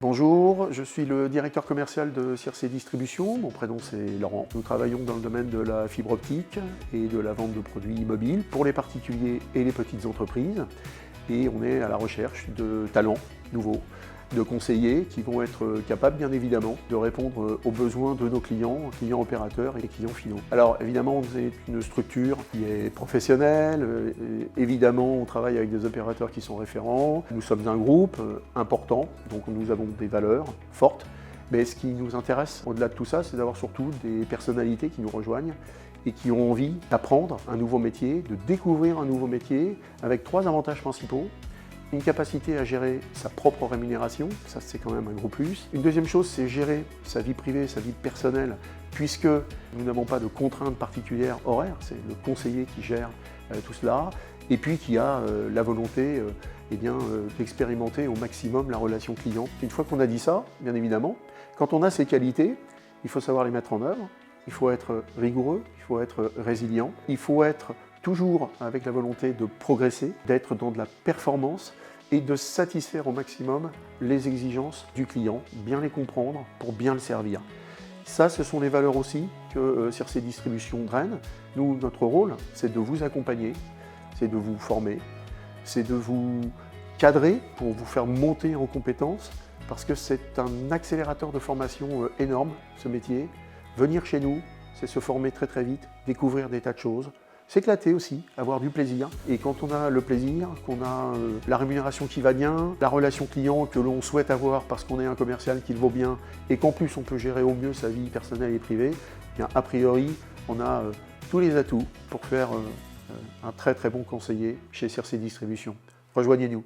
Bonjour, je suis le directeur commercial de Circe Distribution. Mon prénom c'est Laurent. Nous travaillons dans le domaine de la fibre optique et de la vente de produits mobiles pour les particuliers et les petites entreprises. Et on est à la recherche de talents nouveaux, de conseillers qui vont être capables bien évidemment de répondre aux besoins de nos clients opérateurs et clients finaux. Alors évidemment, c'est une structure qui est professionnelle, évidemment on travaille avec des opérateurs qui sont référents, nous sommes un groupe important, donc nous avons des valeurs fortes, mais ce qui nous intéresse au-delà de tout ça, c'est d'avoir surtout des personnalités qui nous rejoignent et qui ont envie d'apprendre un nouveau métier, de découvrir un nouveau métier, avec 3 avantages principaux. Une capacité à gérer sa propre rémunération, ça c'est quand même un gros plus. Une deuxième chose, c'est gérer sa vie privée, sa vie personnelle, puisque nous n'avons pas de contraintes particulières horaires, c'est le conseiller qui gère tout cela, et puis qui a la volonté d'expérimenter au maximum la relation client. Une fois qu'on a dit ça, bien évidemment, quand on a ces qualités, il faut savoir les mettre en œuvre, il faut être rigoureux, il faut être résilient, il faut être toujours avec la volonté de progresser, d'être dans de la performance et de satisfaire au maximum les exigences du client, bien les comprendre pour bien le servir. Ça, ce sont les valeurs aussi que Circe Distribution draine. Nous, notre rôle, c'est de vous accompagner, c'est de vous former, c'est de vous cadrer pour vous faire monter en compétences, parce que c'est un accélérateur de formation énorme, ce métier. Venir chez nous, c'est se former très très vite, découvrir des tas de choses, s'éclater aussi, avoir du plaisir. Et quand on a le plaisir, qu'on a la rémunération qui va bien, la relation client que l'on souhaite avoir parce qu'on est un commercial qui le vaut bien, et qu'en plus on peut gérer au mieux sa vie personnelle et privée, bien a priori on a tous les atouts pour faire un très très bon conseiller chez Circe Distribution. Rejoignez-nous.